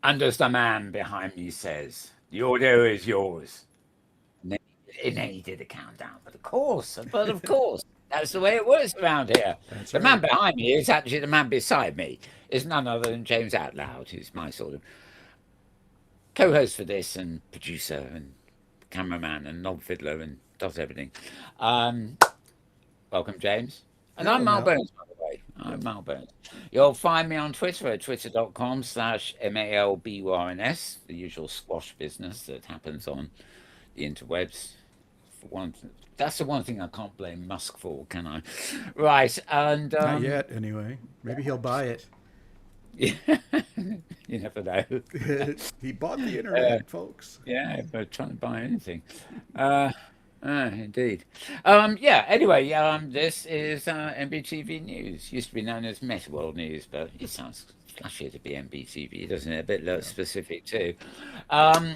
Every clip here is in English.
And as the man behind me says, the audio is yours. And then he did a countdown. But of course, that's the way it works around here. That's The man right. behind me is actually the man beside me. Is none other than James Atloud, who's my sort of co-host for this and producer and cameraman and knob fiddler and does everything. Um, Welcome, James. And I'm Hello, Mal Mel. Burns, by the way. I'm Mal Burns. You'll find me on Twitter at twitter.com/MALBURNS, the usual squash business that happens on the interwebs. For one, that's the one thing I can't blame Musk for, can I? Right, and Not yet, anyway. Maybe he'll buy it. yeah, you never know. He bought the Uh, internet, folks. yeah, if they're trying to buy anything. Uh, indeed. Yeah, anyway, this is MBTV News. Used to be known as Meta World News, but it sounds flashier to be MBTV, doesn't it? A bit Yeah. specific too. Um,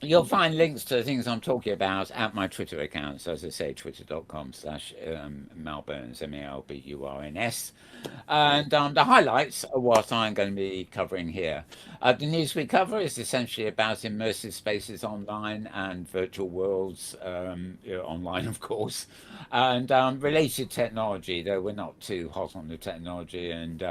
You'll find links to the things I'm talking about at my Twitter account. So as I say, twitter.com/Malburns, MALBURNS. And the highlights are what I'm going to be covering here. The news we cover is essentially about immersive spaces online and virtual worlds, online, of course, and related technology, though we're not too hot on the technology. And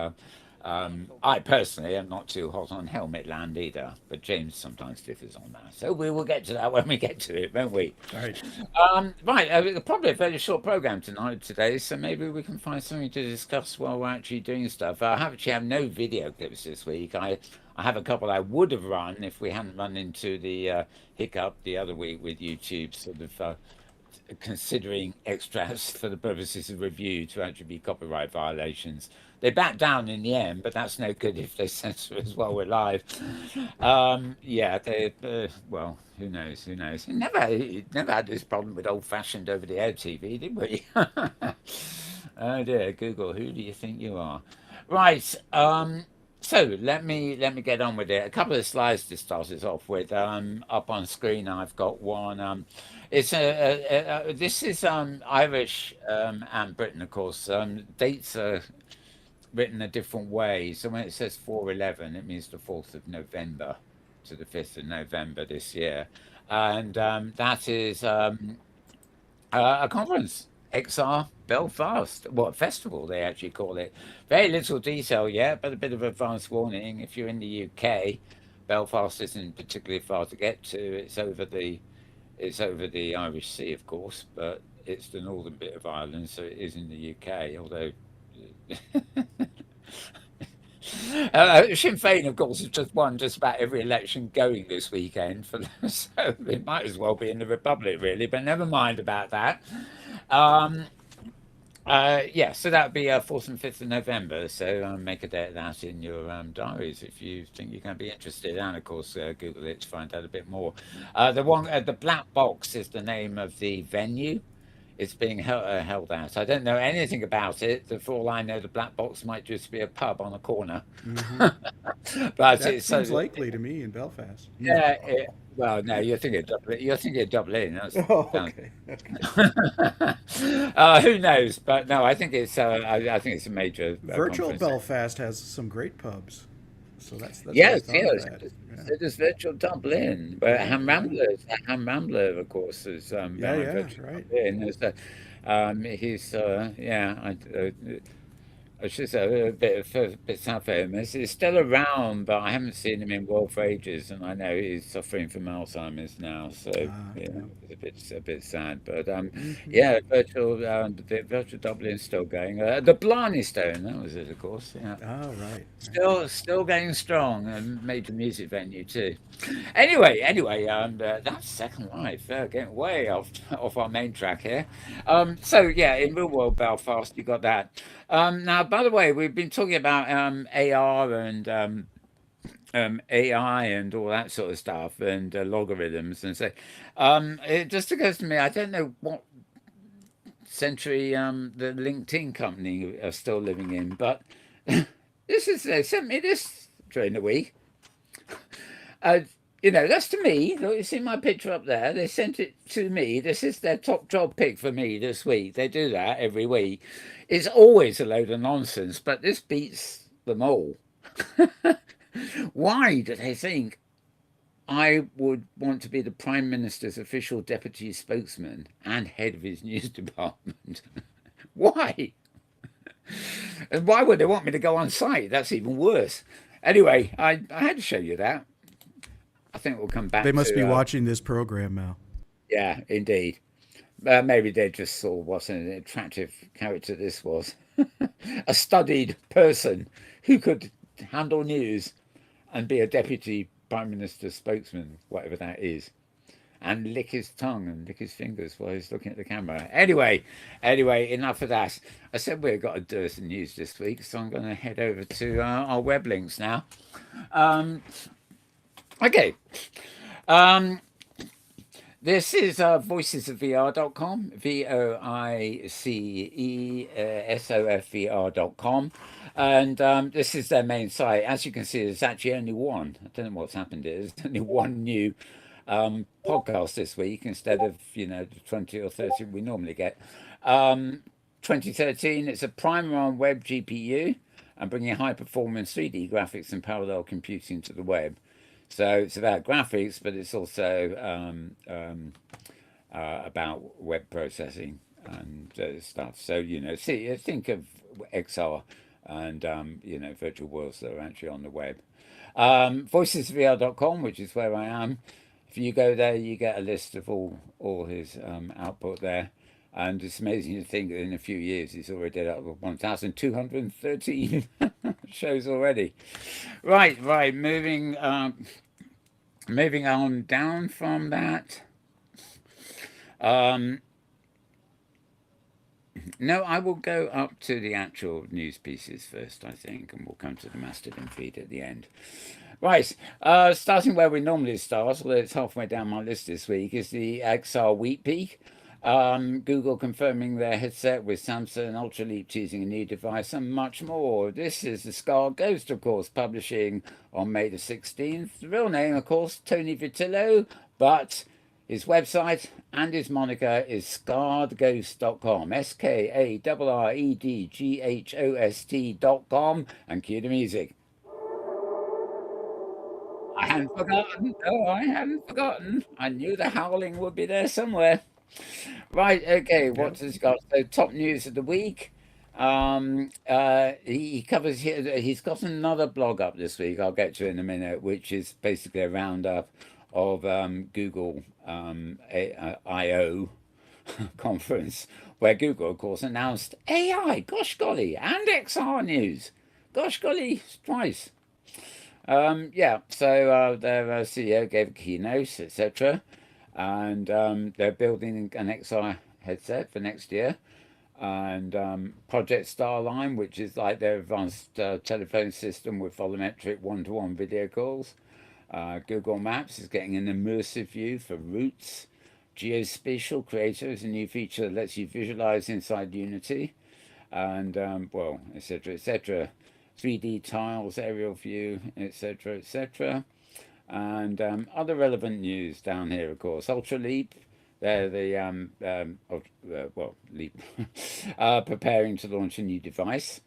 I personally am not too hot on helmet land either, but James sometimes differs on that. So we will get to that when we get to it, won't we? All right. Right, probably a very short program tonight today, so maybe we can find something to discuss while we're actually doing stuff. I have no video clips this week. I have a couple I would have run if we hadn't run into the hiccup the other week with YouTube, sort of considering extracts for the purposes of review to actually be copyright violations. They backed down in the end, but that's no good if they censor us while we're live. Yeah, well, who knows? Who knows? Never had this problem with old-fashioned over-the-air TV, did we? Oh dear, Google, who do you think you are? Right. So let me get on with it. A couple of slides to start us off with. Up on screen, I've got one. It's this is Irish and Britain, of course. Dates are written a different way. So when it says 4/11, it means the 4th of November to the 5th of November this year, and that is a conference. XR Belfast, what festival they actually call it. Very little detail yet, but a bit of advance warning. If you're in the UK, Belfast isn't particularly far to get to. It's over the Irish Sea, of course, but it's the northern bit of Ireland, so it is in the UK. Although Sinn Féin, of course, has just won just about every election going this weekend, so it might as well be in the Republic, really. But never mind about that. Um, yeah, so that would be 4th and 5th of November. So make a date of that in your diaries if you think you're going to be interested. And of course, Google it to find out a bit more. The Black Box is the name of the venue. It's being held at. I don't know anything about it. For all I know, the Black Box might just be a pub on a corner. Hmm. But That it's so seems likely to me in Belfast. yeah. Well, no, you're thinking of Dublin. You're thinking of Dublin. That Oh, sounds. okay. Okay. Who knows? But no, I think it's. I think it's a major Virtual conference. Belfast has some great pubs, so that's what I Yes, thought of yes. that. Yeah. So does Virtual Dublin, but Yeah. Yeah. Ham Rambler, of course, is Yeah. behind Yeah. Virtual Right. Dublin. He's yeah. I should say a bit sad for him. He's still around, but I haven't seen him in world for ages, and I know he's suffering from Alzheimer's now. So yeah, Yeah. it's a bit sad. But Hmm. yeah, the Virtual Dublin's still going. The Blarney Stone, that was it, of course. Yeah. Oh, right. Right. Still going strong, and major music venue too. Anyway, that's Second Life. Getting way off our main track here. So yeah, in real world Belfast, you got that. Now, by the way, we've been talking about AR and AI and all that sort of stuff, and logarithms, and so it just occurs to me, I don't know what century the LinkedIn company are still living in, but they sent me this during the week. Uh, that's to me. Look, you see my picture up there. They sent it to me. This is their top job pick for me this week. They do that every week. It's always a load of nonsense, but this beats them all. Why do they think I would want to be the Prime Minister's official deputy spokesman and head of his news department? Why? And why would they want me to go on site? That's even worse. Anyway, I had to show you that. I think we'll come They back must be to, watching this program, Mal. yeah, indeed. Maybe they just saw what an attractive character this was. A studied person who could handle news and be a deputy prime minister spokesman, whatever that is, and lick his tongue and lick his fingers while he's looking at the camera. Anyway, enough of that. I said we've got a dearth of news this week, so I'm going to head over to our web links now. Okay. This is voicesofvr.com, VOICESOFVR.com. And this is their main site. As you can see, there's actually only one. I don't know what's happened. There's only one new podcast this week instead of, the 20 or 30 we normally get. 2013, it's a primer on web GPU and bringing high performance 3D graphics and parallel computing to the web. So it's about graphics, but it's also about web processing and stuff. So, think of XR and, virtual worlds that are actually on the web. Voicesvr.com, which is where I am. If you go there, you get a list of all his output there. And it's amazing to think that in a few years he's already up to 1,213 shows already. Right. Moving on down from that. No, I will go up to the actual news pieces first, I think, and we'll come to the Mastodon feed at the end. Right, starting where we normally start, although it's halfway down my list this week, is the XR Wheat Peak. Google confirming their headset with Samsung, Ultraleap teasing a new device, and much more. This is the Scarred Ghost, of course, publishing on May the 16th. The real name, of course, Tony Vitillo, but his website and his moniker is scarredghost.com, SKARREDGHOST.com, and cue the music. I hadn't forgotten. No, I hadn't forgotten. I knew the howling would be there somewhere. Right, okay, Yeah. what has he got? So, top news of the week. He covers here, he's got another blog up this week, I'll get to in a minute, which is basically a roundup of Google I/O conference, where Google, of course, announced AI, gosh golly, and XR news. Gosh golly, twice. So their CEO gave a keynote, etc. And they're building an XR headset for next year. And Project Starline, which is like their advanced telephone system with volumetric one-to-one video calls. Google Maps is getting an immersive view for routes. Geospatial Creator is a new feature that lets you visualize inside Unity. And, etc., etc. 3D tiles, aerial view, etc., etc. And other relevant news down here, of course. Ultraleap, they're the Leap, preparing to launch a new device.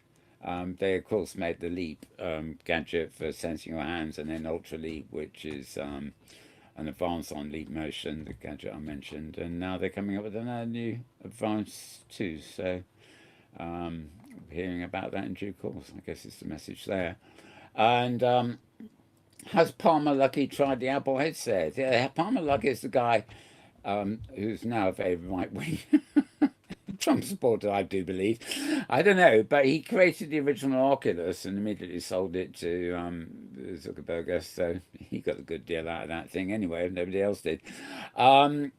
They of course made the Leap gadget for sensing your hands, and then Ultraleap, which is an advance on Leap Motion, the gadget I mentioned, and now they're coming up with another new advance too. So hearing about that in due course, I guess it's the message there. And has Palmer Luckey tried the Apple headset? Yeah, Palmer Luckey is the guy who's now a very right wing Trump supporter, I do believe. I don't know, but he created the original Oculus and immediately sold it to Zuckerberg, so he got a good deal out of that thing anyway, if nobody else did. But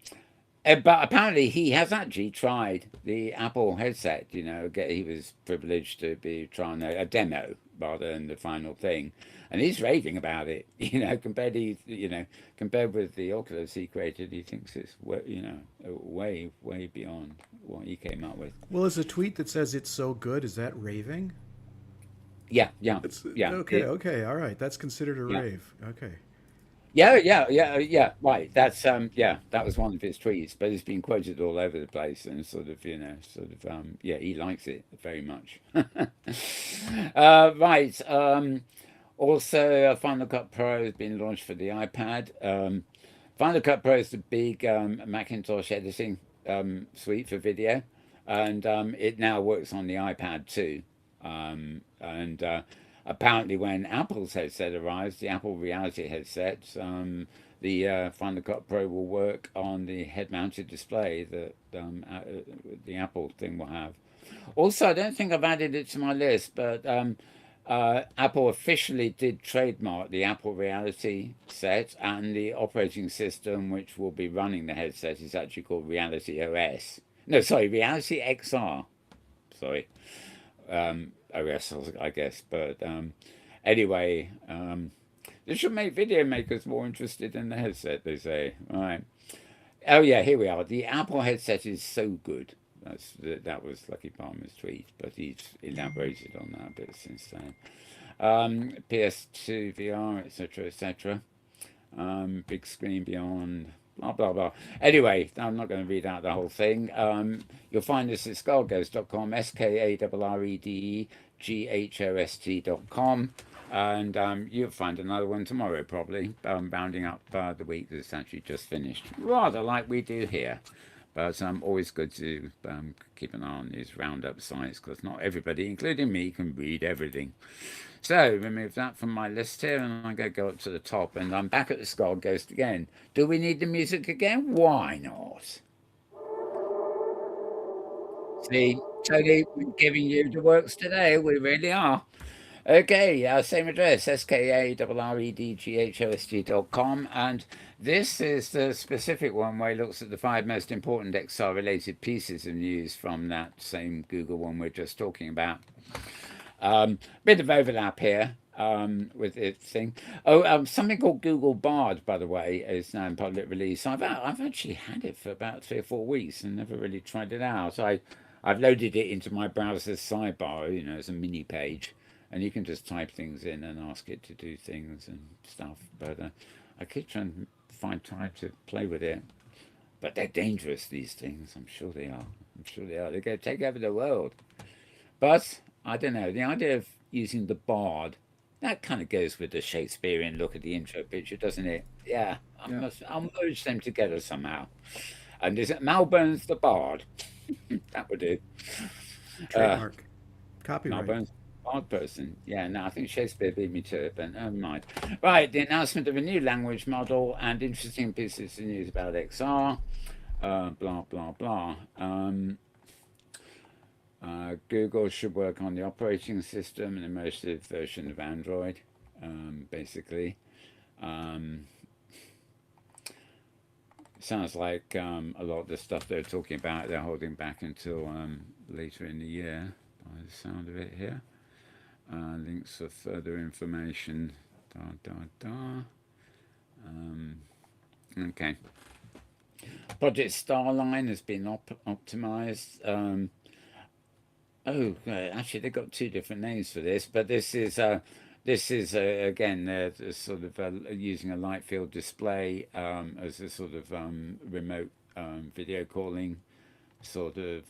apparently he has actually tried the Apple headset. He was privileged to be trying a demo rather than the final thing, and he's raving about it. Compared with the Oculus he created, he thinks it's way beyond what he came up with. Well, there's a tweet that says it's so good. Is that raving? Yeah, It's yeah, okay, all right. That's considered a yeah. rave. Okay. Yeah. Right. That's that was one of his tweets, but it's been quoted all over the place, and he likes it very much. Right. Also, Final Cut Pro has been launched for the iPad. Final Cut Pro is the big Macintosh editing suite for video, and it now works on the iPad too. And apparently, when Apple's headset arrives, the Apple Reality headset, the Final Cut Pro will work on the head-mounted display that the Apple thing will have. Also, I don't think I've added it to my list, but Apple officially did trademark the Apple Reality set, and the operating system which will be running the headset is actually called Reality OS. No, sorry, Reality XR. Sorry, OS, I guess. But anyway, this should make video makers more interested in the headset, they say. All right. Oh yeah, here we are. The Apple headset is so good. That was Lucky Palmer's tweet, but he's elaborated on that a bit since then. PS2 VR, etc., etc. Big screen beyond, blah blah blah. Anyway, I'm not going to read out the whole thing. You'll find this at skullghost.com, SKARREDGHOST.com. And you'll find another one tomorrow, probably, rounding up the week that's actually just finished, rather like we do here. But always good to keep an eye on these roundup sites because not everybody, including me, can read everything. So remove that from my list here, and I'm going to go up to the top, and I'm back at the Skull Ghost again. Do we need the music again? Why not? See, Tony, we're giving you the works today. We really are. Okay, same address, SKARREDGHOST.com. And this is the specific one where it looks at the 5 most important XR related pieces of news from that same Google one we're just talking about. Bit of overlap here with this thing. Oh, something called Google Bard, by the way, is now in public release. I've actually had it for about 3 or 4 weeks and never really tried it out. I've loaded it into my browser's sidebar, as a mini page, and you can just type things in and ask it to do things and stuff. But I keep trying to find time to play with it. But they're dangerous, these things. I'm sure they are. I'm sure they are. They're going to take over the world. But I don't know. The idea of using the bard, that kind of goes with the Shakespearean look at the intro picture, doesn't it? Yeah, Yeah. I'll merge them together somehow. And is it Mal Burns the Bard? That would do. Uh, Trademark. Mal Copyright. Burns, Bard person. Yeah, no, I think Shakespeare beat me to it, but never mind. Right, the announcement of a new language model and interesting pieces of news about XR. Blah, blah, blah. Google should work on the operating system, an immersive version of Android, basically. Um, Sounds like a lot of the stuff they're talking about, they're holding back until later in the year, by the sound of it here. Links for further information. Da, da, da. Um, okay. Project Starline has been optimized. Actually, they've got two different names for this, but this is again sort of using a light field display as a sort of remote video calling sort of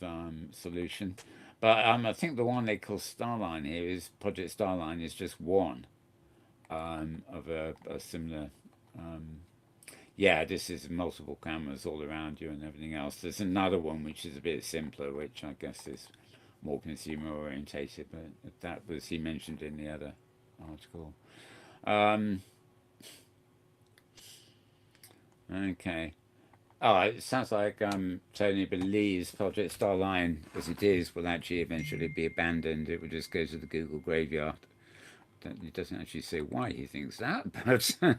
solution. But I think the one they call Starline here is Project Starline is just one of a similar. Um, yeah, this is multiple cameras all around you and everything else. There's another one which is a bit simpler, which I guess is more consumer orientated, but that was he mentioned in the other article. Um, okay. Oh, it sounds like Tony believes Project Starline, as it is, will actually eventually be abandoned. It will just go to the Google graveyard. He doesn't actually say why he thinks that, but yeah,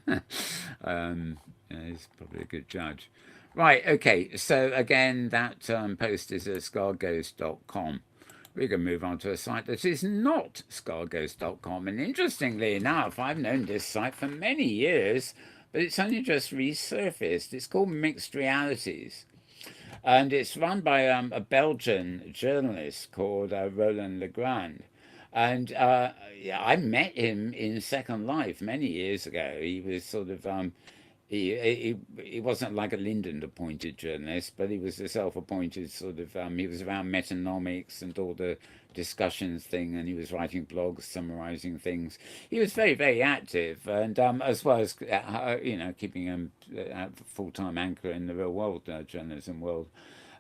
he's probably a good judge. Right, okay. So again, that post is at scarghost.com. We're going to move on to a site that is not scarghost.com. And interestingly enough, I've known this site for many years, but it's only just resurfaced. It's called Mixed Realities. And it's run by a Belgian journalist called Roland Legrand. And yeah, I met him in Second Life many years ago. He was sort of he wasn't like a Lyndon appointed journalist, but he was a self-appointed sort of. He was around metanomics and all the discussions thing, and he was writing blogs summarizing things. He was very very active, and as well as keeping a full-time anchor in the real world journalism world.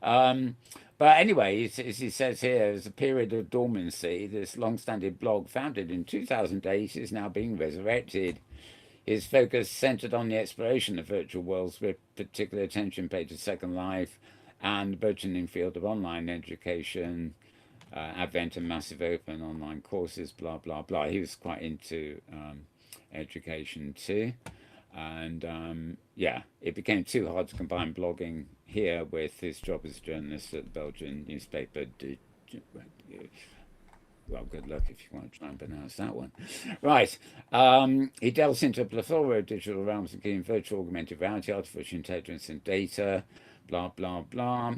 Um, but anyway, as he says here, there's a period of dormancy. This long-standing blog, founded in 2008, is now being resurrected. His focus centered on the exploration of virtual worlds, with particular attention paid to Second Life and the burgeoning field of online education, advent of massive open online courses, blah, blah, blah. He was quite into education too. And yeah, it became too hard to combine blogging here with his job as a journalist at the Belgian newspaper. Well, good luck if you want to try and pronounce that one. Right. He delves into a plethora of digital realms, including virtual augmented reality, artificial intelligence, and data, blah, blah, blah.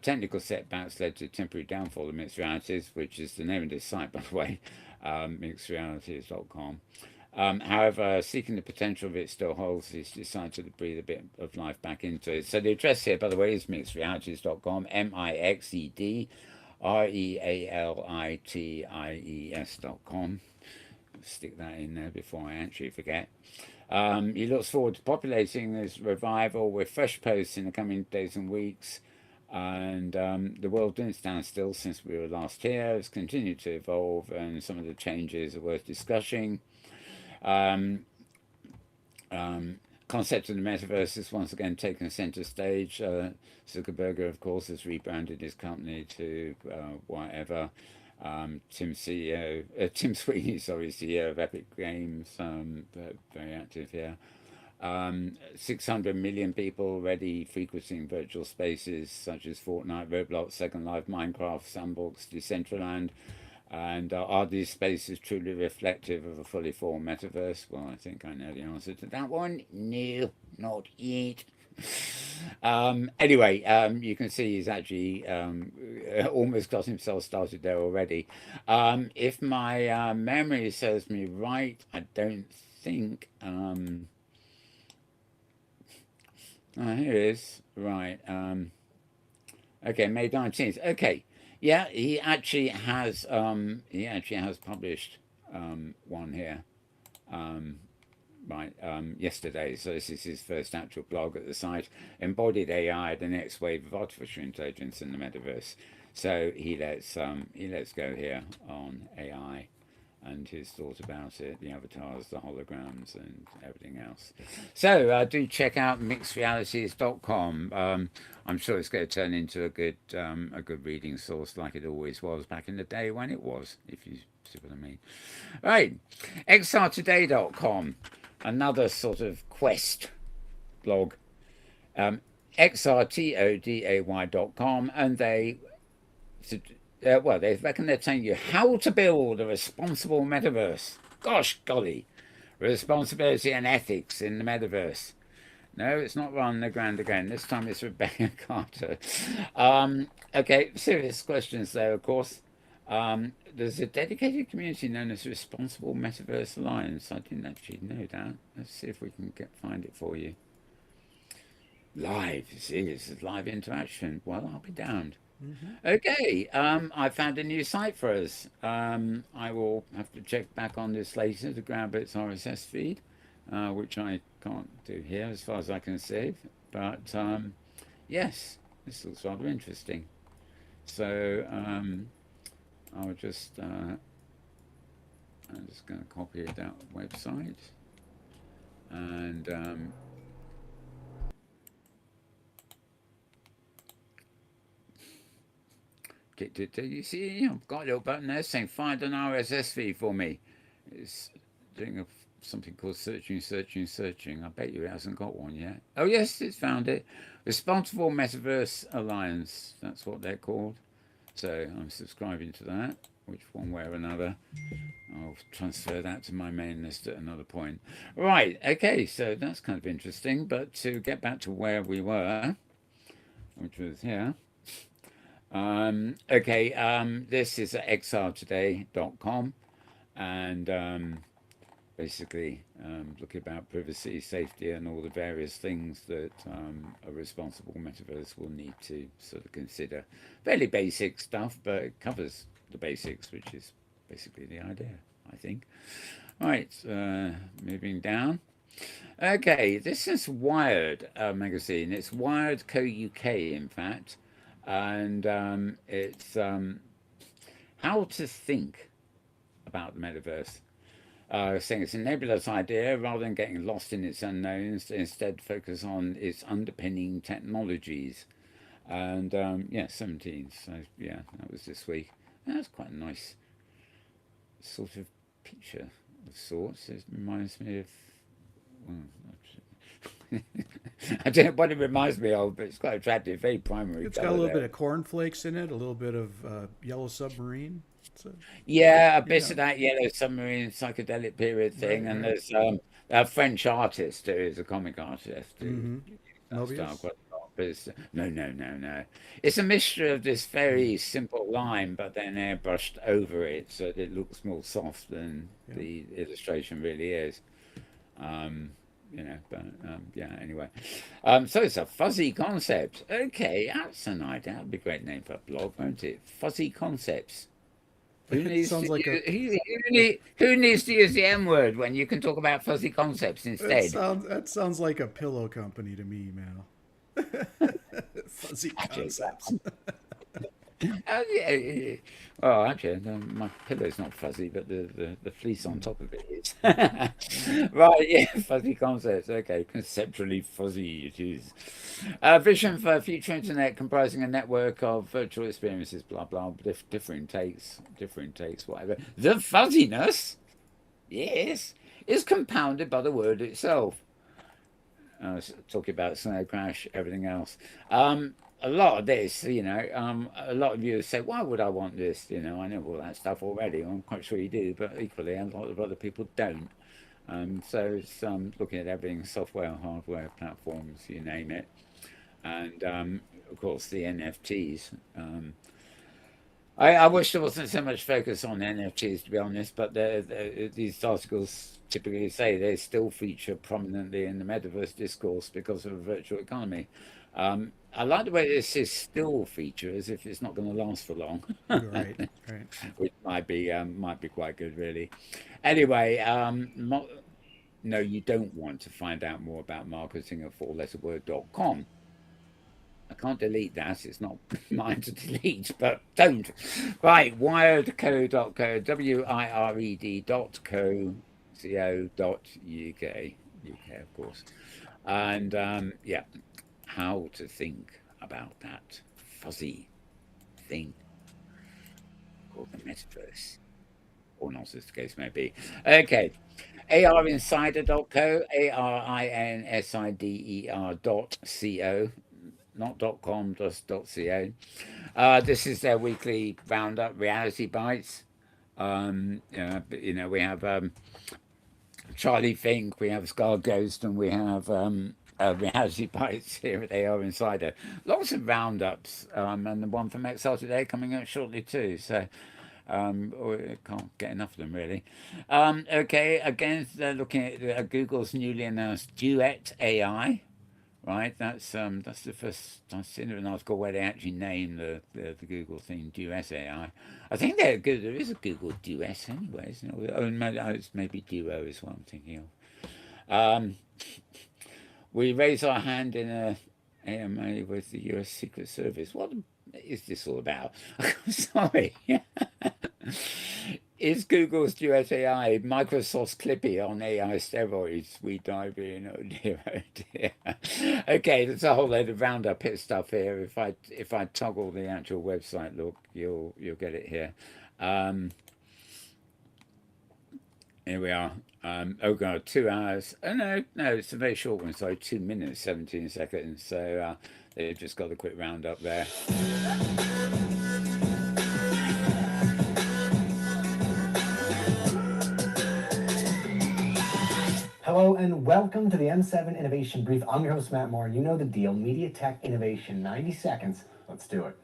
Technical setbacks led to temporary downfall of mixed realities, which is the name of this site, by the way, mixedrealities.com. However, seeking the potential of it still holds, he's decided to breathe a bit of life back into it. So the address here, by the way, is mixedrealities.com, mixedrealities.com. Stick that in there before I actually forget. He looks forward to populating this revival with fresh posts in the coming days and weeks. And the world didn't stand still since we were last here. It's continued to evolve, and some of the changes are worth discussing. Um, Concept of the metaverse is once again taking center stage. Zuckerberg, of course, has rebranded his company to whatever. Tim Sweeney, sorry, CEO of Epic Games, very active here. 600 million people already frequenting virtual spaces such as Fortnite, Roblox, Second Life, Minecraft, Sandbox, Decentraland. And are these spaces truly reflective of a fully formed metaverse? Well, I think I know the answer to that one. No, not yet. Anyway, you can see he's actually almost got himself started there already. If my memory serves me right, I don't think. Here it is. Right. Okay, May 19th. Okay. Yeah, he actually has published one here. Right, yesterday. So this is his first actual blog at the site. Embodied AI, the next wave of artificial intelligence in the metaverse. So he lets go here on AI and his thought about it, the avatars, the holograms, and everything else. So do check out mixedrealities.com. I'm sure it's going to turn into a good reading source like it always was back in the day when it was, if you see what I mean. Right, xrtoday.com, another sort of quest blog. xrtoday.com, and they reckon they're telling you how to build a responsible metaverse. Gosh golly, responsibility and ethics in the metaverse. No, it's not Ron Legrand again. This time it's Rebecca Carter. Okay, serious questions there, of course. There's a dedicated community known as Responsible Metaverse Alliance. I didn't actually know that. Let's see if we can find it for you. Live, see, this is live interaction. Well, I'll be damned. Okay, I found a new site for us. I will have to check back on this later to grab its RSS feed, which I can't do here as far as I can see. But yes, this looks rather interesting. So I'll just I'm just going to copy that website and you see, I've got a little button there saying find an RSS feed for me. It's doing something called searching. I bet you it hasn't got one yet. Oh, yes, it's found it. Responsible Metaverse Alliance. That's what they're called. So I'm subscribing to that, which one way or another. I'll transfer that to my main list at another point. Right, okay, so that's kind of interesting. But to get back to where we were, which was here. Okay, this is at xrtoday.com, and basically looking about privacy, safety, and all the various things that a responsible metaverse will need to sort of consider. Fairly basic stuff, but it covers the basics, which is basically the idea, I think. Right, moving down. Okay, this is Wired magazine. It's Wired Co UK, in fact, and it's how to think about the metaverse. Saying it's a nebulous idea rather than getting lost in its unknowns, instead focus on its underpinning technologies. And yeah, 17. So yeah, that was this week. And that's quite a nice sort of picture of sorts. It reminds me of. Well, I don't know what it reminds me of, but it's quite attractive, very primary It's got a colour little there. bit of cornflakes in it, a little bit of yellow submarine. So, Yeah, a bit yeah, of that yellow submarine psychedelic period thing, right, and right. there's a French artist who is a comic artist who Mm-hmm. that style Mobius? quite a lot. But it's, no, no, no, no. It's a mixture of this Mm, very simple line, but then airbrushed over it so that it looks more soft than yeah. the illustration really is. Um, but yeah, anyway. So it's a fuzzy concept. Okay, that's an idea. That'd be a great name for a blog, won't it? Fuzzy concepts. Who It needs sounds to like a. use, who needs to use the M word when you can talk about fuzzy concepts It instead? sounds. That sounds like a pillow company to me, Mal. Fuzzy Actually, concepts. yeah, yeah. Well, actually, my pillow's not fuzzy, but the fleece on Mm, top of it is. yeah. Right, yeah, fuzzy concepts. Okay, conceptually fuzzy it is. Vision for a future internet comprising a network of virtual experiences, blah, blah, different takes, whatever. The fuzziness, yes, is compounded by the word itself. Talking about snow crash, everything else. A lot of this, a lot of you say, why would I want this? I know all that stuff already. I'm quite sure you do, but equally, a lot of other people don't. So it's looking at everything, software, hardware, platforms, you name it. And of course, the NFTs. I wish there wasn't so much focus on NFTs, to be honest, but these articles typically say they still feature prominently in the metaverse discourse because of a virtual economy. I like the way this is still feature as if it's not going to last for long, Right, right. which might be quite good, really. Anyway, no, you don't want to find out more about marketing at four-letter-word.com. I can't delete that. It's not mine to delete, but don't. Right, wiredco.co, wired.co.uk, UK, of course. And yeah, how to think about that fuzzy thing called the metaverse, or not, as the case may be. Okay, arinsider.co, arinsider.co, not .com, just .co. This is their weekly roundup, reality bites. We have Charlie Fink, we have Scar Ghost, and we have reality bites here at AR Insider. Lots of roundups, and the one from Excel today coming out shortly too. So I can't get enough of them really. Okay, again, they're looking at Google's newly announced Duet AI. Right, that's the first I've seen an article where they actually name the Google thing Duet AI. I think they're good. There is a Google Duet anyway, isn't it? Oh, it's maybe Duo is what I'm thinking of. We raise our hand in a AMA with the U.S. Secret Service. What is this all about? Sorry. Is Google's Duet AI Microsoft's Clippy on AI steroids? We dive in. Oh dear, oh dear. Okay, there's a whole load of roundup hit stuff here. If I toggle the actual website look, you'll get it here. Um, Here we are. Oh god, 2 hours. Oh no, it's a very short one. Sorry, 2 minutes, 17 seconds. So they've just got a quick roundup there. Hello and welcome to the M7 Innovation Brief. I'm your host, Matt Moore. You know the deal. Media tech innovation, 90 seconds. Let's do it.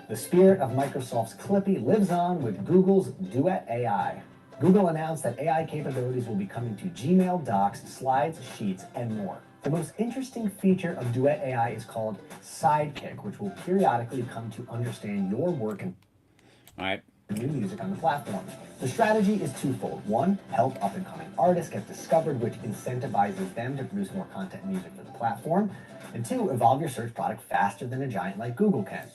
The spirit of Microsoft's Clippy lives on with Google's Duet AI. Google announced that AI capabilities will be coming to Gmail, Docs, Slides, Sheets, and more. The most interesting feature of Duet AI is called Sidekick, which will periodically come to understand your work and new music on the platform. The strategy is twofold. One, help up-and-coming artists get discovered, which incentivizes them to produce more content and music for the platform. And two, evolve your search product faster than a giant like Google can.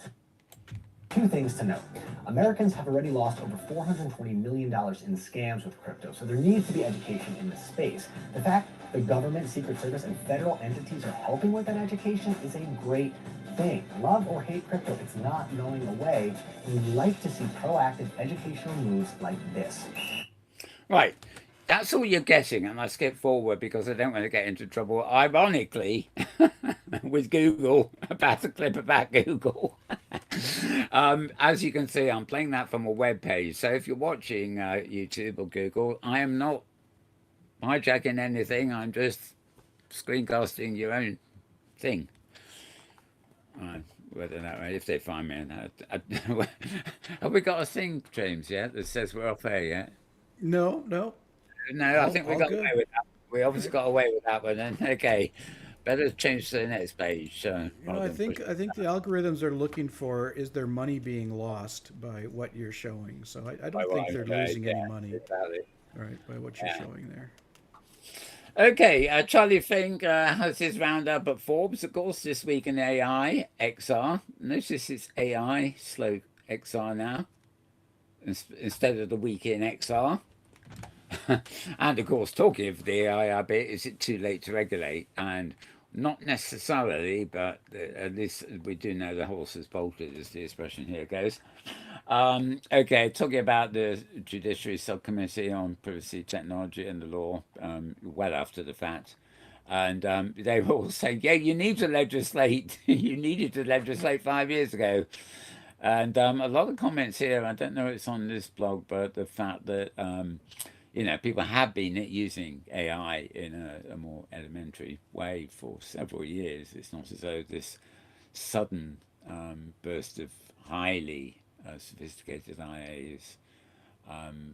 Two things to note. Americans have already lost over $420 million in scams with crypto, so there needs to be education in this space. The fact the government, Secret Service, and federal entities are helping with that education is a great thing. Love or hate crypto, it's not going away. We'd like to see proactive educational moves like this. Right. That's all you're getting, and I skip forward because I don't want to get into trouble, ironically, with Google, about a clip about Google. As you can see, I'm playing that from a web page. So if you're watching YouTube or Google, I am not hijacking anything. I'm just screencasting your own thing. Whether that way, if they find me, have we got a thing, James? Yet that says we're off air yet? No. No, I think we got away with that. We obviously got away with that one. Then okay, better change to the next page. I think the algorithms are looking for, is there money being lost by what you're showing? So I don't think they're losing any money, exactly. Right, by what you're showing there. Okay, Charlie Fink has his roundup at Forbes, of course, this week in AI, XR. Notice it's AI, slow XR now, instead of the week in XR. And of course, talking of the AI bit, is it too late to regulate? And not necessarily, but at least we do know the horse is bolted, as the expression here goes. Okay, talking about the Judiciary Subcommittee on Privacy, Technology and the Law, well after the fact. And they were all saying, yeah, you need to legislate. You needed to legislate 5 years ago. And a lot of comments here, I don't know if it's on this blog, but the fact that people have been using AI in a more elementary way for several years. It's not as though this sudden burst of highly sophisticated IA is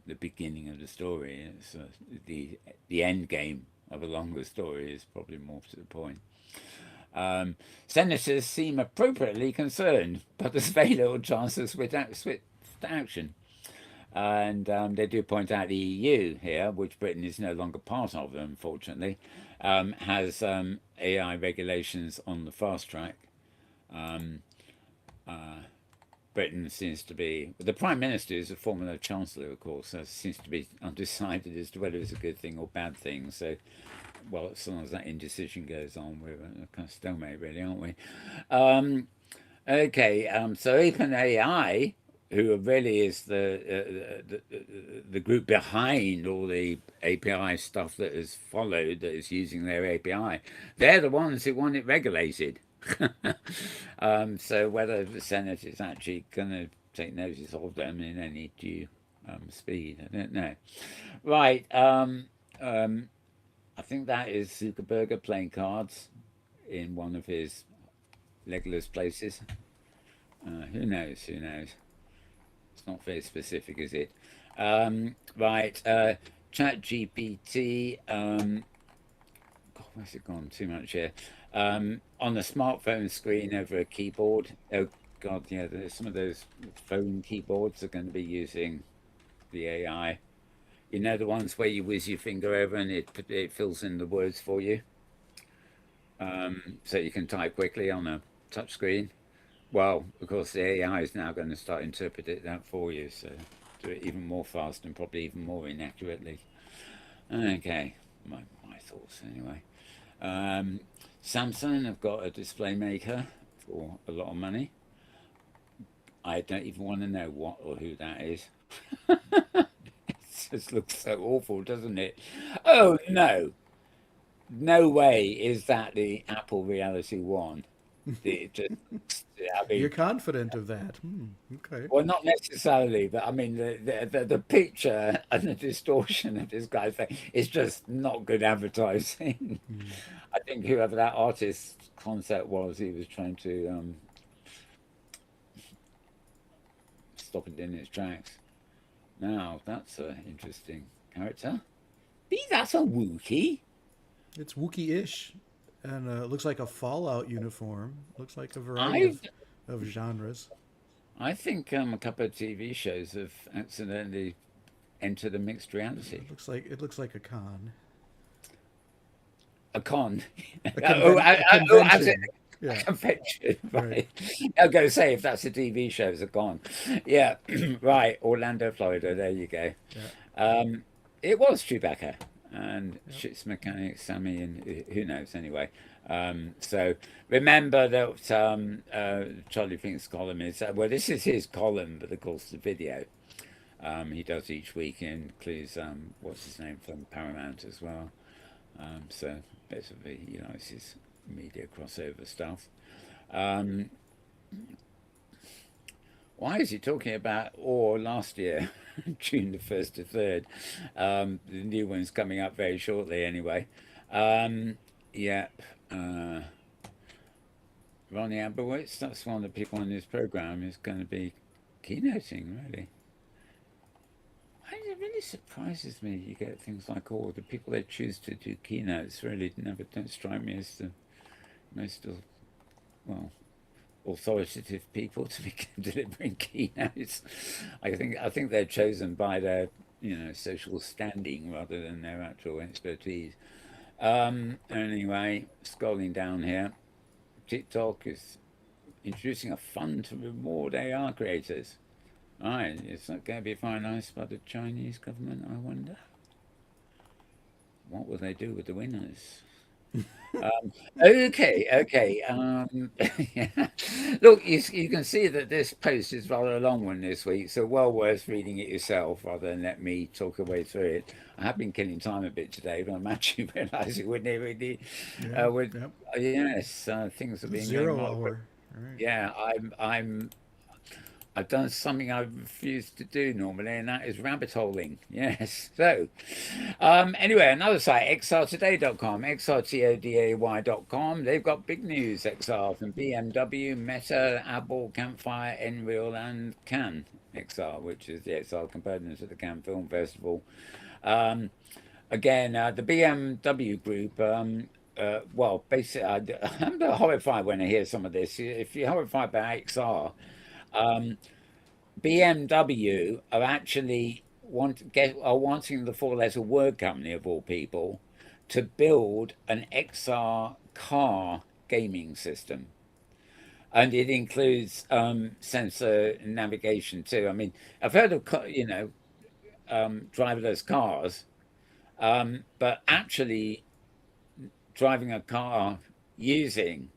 the beginning of the story. It's the end game of a longer story is probably more to the point. Senators seem appropriately concerned, but there's very little chance of swift action. And they do point out the EU here, which Britain is no longer part of, unfortunately, has AI regulations on the fast track. Britain seems to be, the Prime Minister is a former Chancellor, of course, so seems to be undecided as to whether it's a good thing or bad thing. So, well, as long as that indecision goes on, we're a kind of stalemate, really, aren't we? Okay, so OpenAI, who really is the group behind all the API stuff that has followed, that is using their API, they're the ones who want it regulated. So whether the Senate is actually going to take notice of them in any due speed, I don't know. Right. I think that is Zuckerberg playing cards in one of his legless places. Who knows? Who knows? It's not very specific, is it? Right. ChatGPT. God, where's it gone? Too much here. On a smartphone screen over a keyboard. Oh God, yeah. Some of those phone keyboards are going to be using the AI. You know, the ones where you whiz your finger over and it fills in the words for you, so you can type quickly on a touch screen. Well, of course, the AI is now going to start interpreting that for you, so do it even more fast and probably even more inaccurately. Okay, my thoughts anyway. Samsung have got a display maker for a lot of money. I don't even want to know what or who that is. It just looks so awful, doesn't it? Oh, no. No way is that the Apple Reality One. You're confident of that? Okay. Well, not necessarily, but I mean the picture and the distortion of this guy's face is just not good advertising. I think whoever that artist's concept was, he was trying to stop it in its tracks. Now, that's an interesting character. That's a Wookiee. It's Wookiee-ish, and looks like a Fallout uniform. Looks like a variety I of genres. I think a couple of TV shows have accidentally entered a mixed reality. It looks like a con, A con. a Oh, as convention. a Yeah, convention, right. right? I'll go say if that's a TV show, it's a con. Yeah, right. Orlando, Florida. There you go. Yeah, Um, it was Chewbacca and yeah. ship's mechanic Sammy and who knows anyway. So remember that Charlie Fink's column is well, this is his column, but of course the video he does each week includes what's his name from Paramount as well. So basically, it's his media crossover stuff. Um, why is he talking about or last year, June the 1st to 3rd? The new one's coming up very shortly anyway. Yep. Ronnie Abrowitz, that's one of the people on this program, is going to be keynoting, really. It really surprises me you get things like, oh, the people they choose to do keynotes really never don't strike me as the most, well, authoritative people to be delivering keynotes. I think they're chosen by their social standing rather than their actual expertise. Anyway, scrolling down here, TikTok is introducing a fund to reward AR creators. Right, is that going to be financed by the Chinese government? I wonder. What will they do with the winners? Okay. Yeah. Look, you can see that this post is rather a long one this week, so well worth reading it yourself rather than let me talk away through it. I have been killing time a bit today, but I'm actually realising we're nearly, Yeah, with yep. yes, things are being going Zero well. hour. All right. Yeah, I've done something I refuse to do normally, and that is rabbit holing. Yes. So, anyway, another site, xrtoday.com, xrtoday.com. They've got big news, XR, from BMW, Meta, Apple, Campfire, Enreal, and Cannes XR, which is the XR component of the Cannes Film Festival. Um, Again, the BMW group, well, basically, I'm horrified when I hear some of this. If you're horrified by XR, um, BMW are actually wanting the four-letter word company of all people to build an XR car gaming system, and it includes sensor navigation too. I mean, I've heard of driverless cars, but actually driving a car using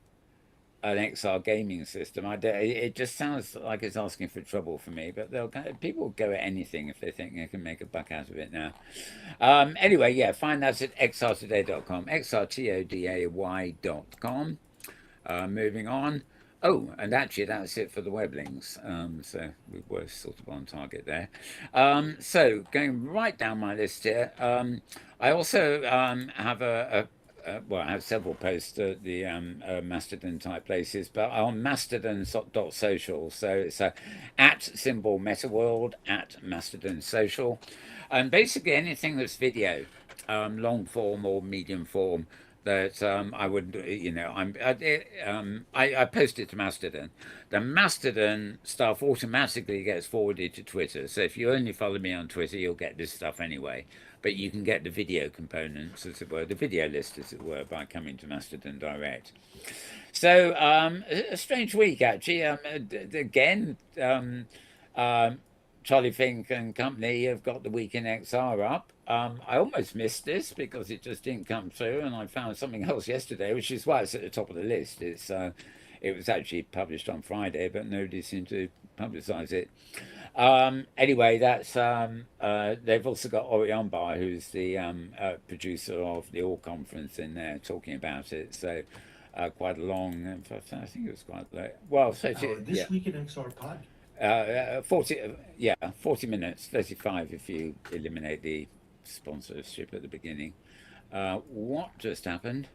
an XR gaming system. It just sounds like it's asking for trouble for me, but people will go at anything if they think they can make a buck out of it now. Anyway, yeah, find that at xrtoday.com, xrtoday.com. Moving on. Oh, and actually, that's it for the web links. So we were sort of on target there. So going right down my list here, I also have well, I have several posts at the Mastodon type places, but on mastodon.social. So it's at symbol MetaWorld at Mastodon Social. And basically anything that's video, long form or medium form, that I would, I post it to Mastodon. The Mastodon stuff automatically gets forwarded to Twitter. So if you only follow me on Twitter, you'll get this stuff anyway. But you can get the video components, as it were, the video list, as it were, by coming to Mastodon direct. So a strange week actually. Again, Charlie Fink and company have got the Week in XR up. I almost missed this because it just didn't come through, and I found something else yesterday, which is why it's at the top of the list. It was actually published on Friday, but nobody seemed to publicise it. Anyway, that's they've also got Orion Bar, who's the producer of the All Conference in there, talking about it. So quite long. In fact, I think it was quite late. Well, so This Week in XR podcast. 40 minutes, 35 if you eliminate the sponsorship at the beginning. What just happened?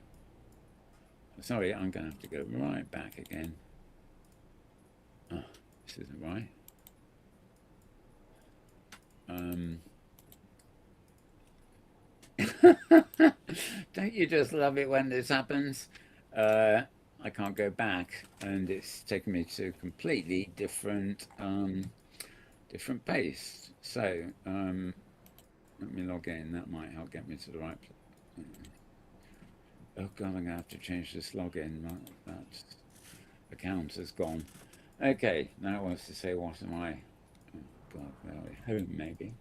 Sorry, I'm going to have to go right back again. Oh, this isn't right. Um, don't you just love it when this happens? Uh, I can't go back, and it's taken me to a completely different pace. So let me log in. That might help get me to the right place. Oh God, I'm gonna have to change this login. That account has gone. Okay, now it wants to say what am I? Oh God, where are we? Home maybe?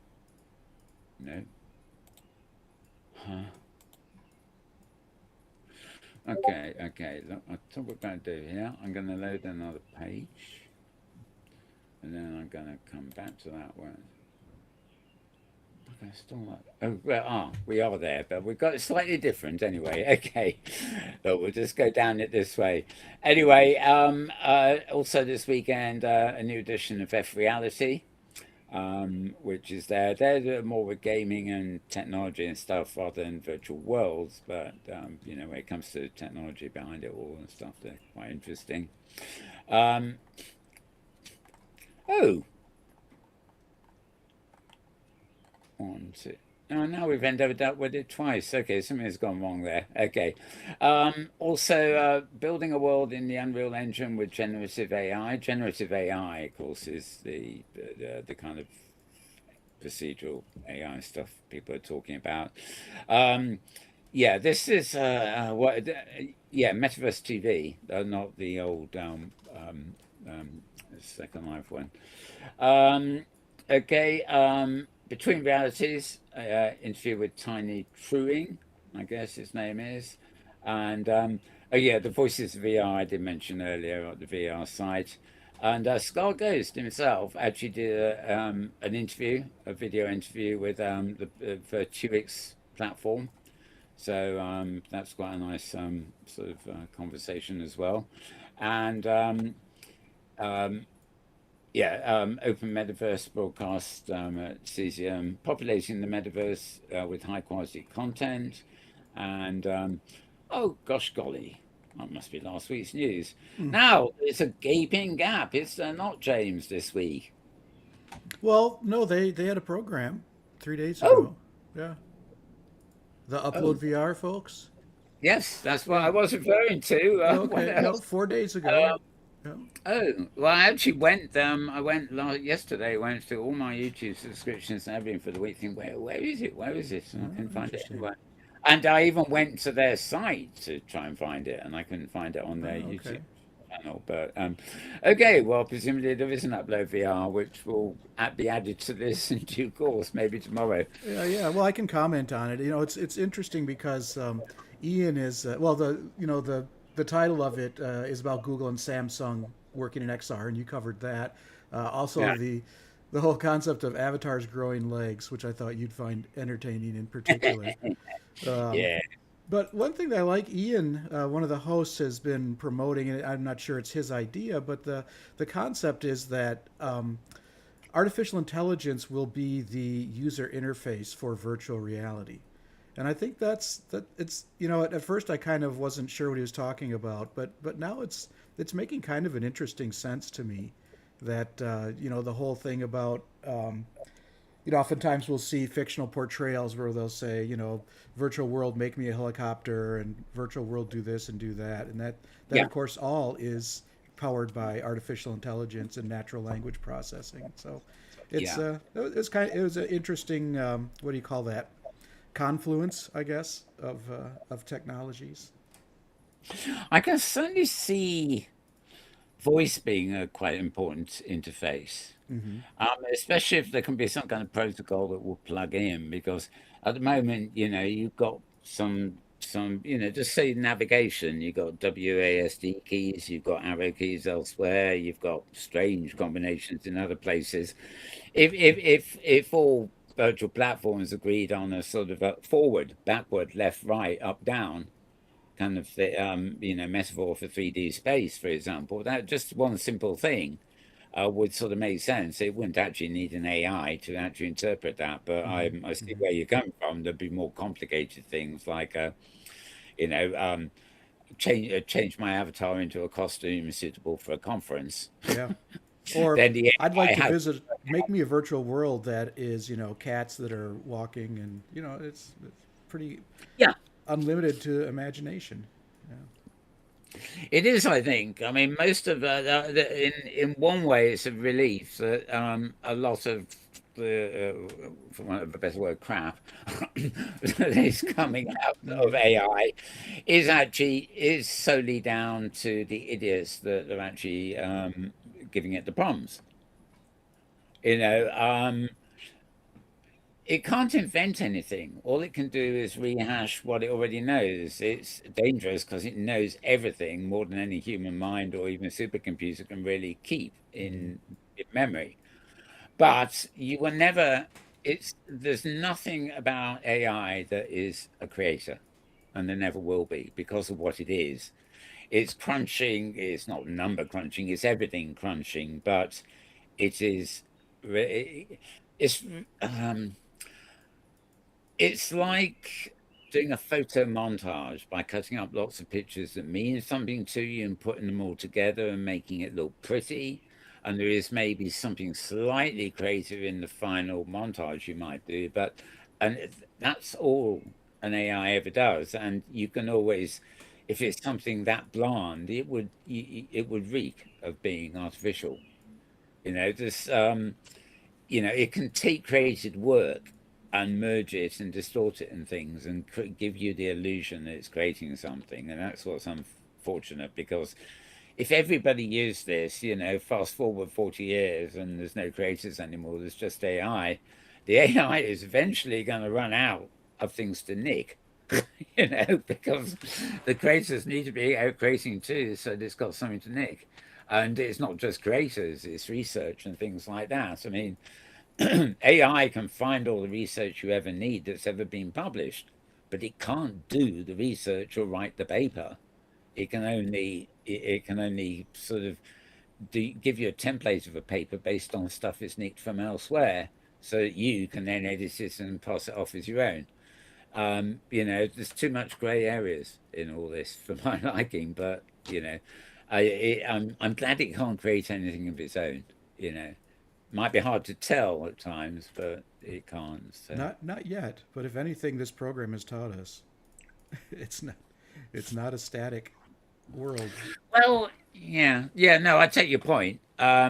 No. Huh? Okay. Look, I'll talk about do here. I'm going to load another page, and then I'm going to come back to that one. Okay, still not. Oh, well, we are there, but we've got it slightly different anyway. Okay, but we'll just go down it this way. Anyway, also this weekend, a new edition of F Reality. Which is there. They're more with gaming and technology and stuff rather than virtual worlds. But when it comes to the technology behind it all and stuff, they're quite interesting. Um, oh, one, two. Oh, now we've ended up with it twice. Okay, something's gone wrong there. Okay. Also, building a world in the Unreal Engine with generative AI. Generative AI, of course, is the kind of procedural AI stuff people are talking about. Yeah, this is Metaverse TV, not the old Second Life one. Okay, Between Realities, interview with Tiny Truing, I guess his name is, and oh yeah, the Voices of VR I did mention earlier at the VR site. And Scar Ghost himself actually did a video interview with the Virtuix platform. So that's quite a nice sort of conversation as well. And Open Metaverse broadcast at Cesium, populating the metaverse with high quality content. And oh gosh golly, that must be last week's news. Now it's a gaping gap. It's not James this week. Well, no, they had a program 3 days Oh, ago. Yeah, the Upload oh, VR folks. yes, that's what Yeah. I was referring to. What Okay. No, else? 4 days ago. Um, Yeah. oh, well, I actually went. I went yesterday. Went through all my YouTube subscriptions and everything for the week. Thinking, where is it? Where is it? And I couldn't Oh, find it interesting. anywhere. And I even went to their site to try and find it, and I couldn't find it on their Oh, YouTube okay. channel. But okay, well, presumably there is an upload VR, which will be added to this in due course, maybe tomorrow. Yeah. Well, I can comment on it. It's interesting because Ian is well, the title of it is about Google and Samsung working in XR, and you covered that. Also, Yeah. the whole concept of avatars growing legs, which I thought you'd find entertaining in particular. Um, Yeah. but one thing that I like, Ian, one of the hosts, has been promoting, and I'm not sure it's his idea, but the concept is that artificial intelligence will be the user interface for virtual reality. And I think that it's at first I kind of wasn't sure what he was talking about, but now it's making kind of an interesting sense to me that the whole thing about oftentimes we'll see fictional portrayals where they'll say, virtual world make me a helicopter and virtual world do this and do that, and that Yeah. of course all is powered by artificial intelligence and natural language processing. So Yeah. it was an interesting what do you call that, confluence, I guess, of technologies. I can certainly see voice being a quite important interface, Hmm. especially if there can be some kind of protocol that will plug in. Because at the moment, you've got just say navigation. You've got WASD keys, you've got arrow keys elsewhere, you've got strange combinations in other places. If all virtual platforms agreed on a sort of a forward, backward, left, right, up, down kind of metaphor for 3D space, for example, that just one simple thing would sort of make sense. It wouldn't actually need an AI to actually interpret that, but Hmm. I see Hmm. where you're coming from. There'd be more complicated things like, you know, um, change my avatar into a costume suitable for a conference. Yeah. Or Then the I'd AI like to has visit. make me a virtual world that is, cats that are walking, and it's pretty Yeah, unlimited to imagination. Yeah. it is. I think. I mean, most of in one way, it's a relief that a lot of the, for want of a better word, crap that is coming out of Yeah. AI is solely down to the idiots that are actually giving it the prompts. You know, it can't invent anything. All it can do is rehash what it already knows. It's dangerous because it knows everything more than any human mind or even a supercomputer can really keep in memory. But you will never, there's nothing about AI that is a creator, and there never will be because of what it is. It's crunching, it's not number crunching, it's everything crunching, but it is, it's, um, it's like doing a photo montage by cutting up lots of pictures that mean something to you and putting them all together and making it look pretty. And there is maybe something slightly creative in the final montage you might do, but that's all an AI ever does. And you can always, if it's something that bland, it would reek of being artificial. This it can take created work and merge it and distort it and things and give you the illusion that it's creating something. And that's what's unfortunate because if everybody used this, fast forward 40 years and there's no creators anymore, there's just AI, the AI is eventually going to run out of things to nick. Because the creators need to be out creating too, so it's got something to nick. And it's not just creators, it's research and things like that. I mean, AI can find all the research you ever need that's ever been published, but it can't do the research or write the paper. It can only sort of give you a template of a paper based on stuff it's nicked from elsewhere, so that you can then edit it and pass it off as your own. There's too much grey areas in all this for my liking, but I'm glad it can't create anything of its own. You know, might be hard to tell at times, but it can't. So. Not yet, but if anything, this program has taught us it's not it's not a static world. Well, yeah, no, I take your point. I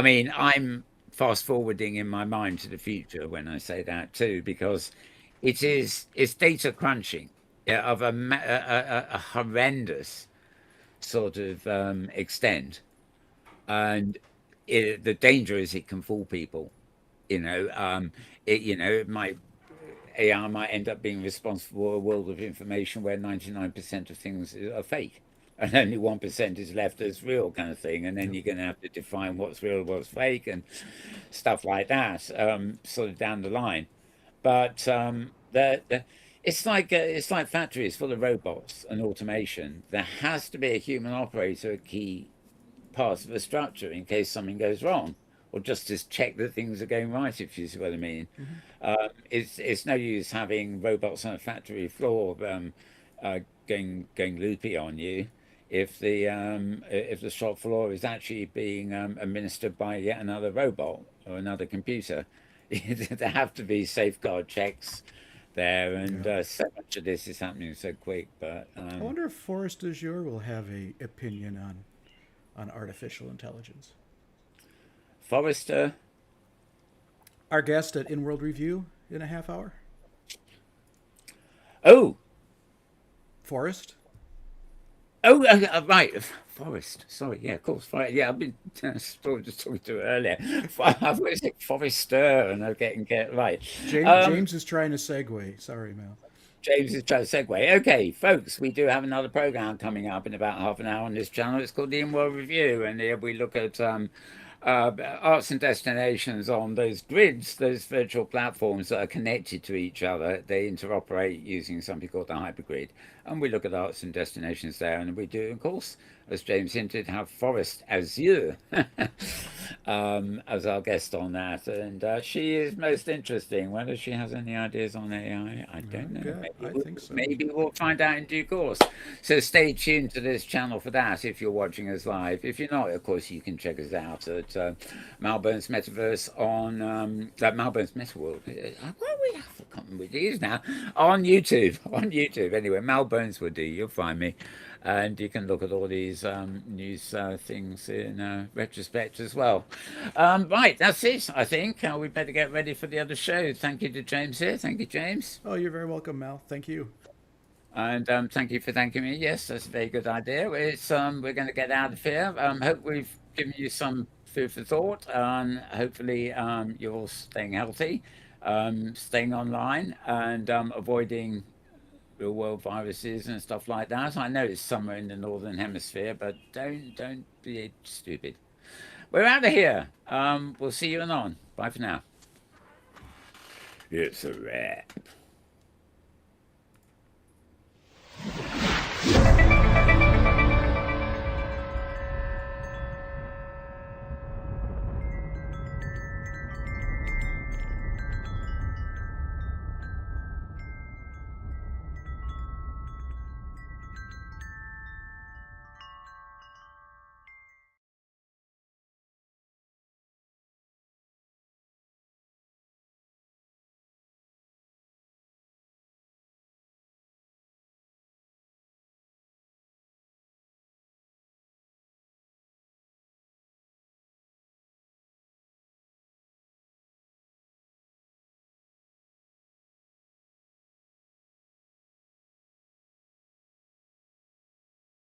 mean, I'm fast forwarding in my mind to the future when I say that too, because it's data crunching, yeah, of a horrendous sort of extent, and the danger is it can fool people. You know, it might AI might end up being responsible for a world of information where 99% of things are fake. And only 1% is left as real, kind of thing. And then Yep. you're going to have to define what's real, what's fake, and stuff like that, sort of down the line. But it's like factories full of robots and automation. There has to be a human operator, a key part of the structure in case something goes wrong, or just to check that things are going right. If you see what I mean, Hmm. it's no use having robots on a factory floor going loopy on you if the shop floor is actually being administered by yet another robot or another computer. There have to be safeguard checks there, and Yeah. so much of this is happening so quick. But I wonder if Forrest Dujour will have a opinion on artificial intelligence. Forrester. Our guest at In World Review in a half hour. Oh, Forrest. oh, right. Forest. Sorry. Yeah, of course. Yeah, I've been just talking to her earlier. I've always said Forester, and I'm getting get right. Um, James is trying to segue. Sorry, Mal. James is trying to segue. Okay, folks, we do have another program coming up in about half an hour on this channel. It's called the In World Review, and here we look at arts and destinations on those grids, those virtual platforms that are connected to each other. They interoperate using something called the hypergrid. And we look at arts and destinations there. And we do, of course, as James hinted, have Forest Azure. as our guest on that, and she is most interesting. Whether she has any ideas on AI, I don't know. Okay, I think so. Maybe we'll find out in due course. So stay tuned to this channel for that if you're watching us live. If you're not, of course, you can check us out at Mal Burns Metaverse on Mal Burns Metaworld. What we have forgotten with these now on YouTube. On YouTube, anyway. Mal Burns will do. You'll find me. And you can look at all these news things in retrospect as well. Right, that's it, I think. We better get ready for the other show. Thank you to James here. Thank you, James. Oh, you're very welcome, Mal. Thank you. And thank you for thanking me. Yes, that's a very good idea. We're going to get out of here. Hope we've given you some food for thought. And hopefully you're all staying healthy, staying online, and avoiding real world viruses and stuff like that. I know it's summer in the northern hemisphere, but don't be stupid. We're out of here. We'll see you anon. Bye for now. It's a wrap.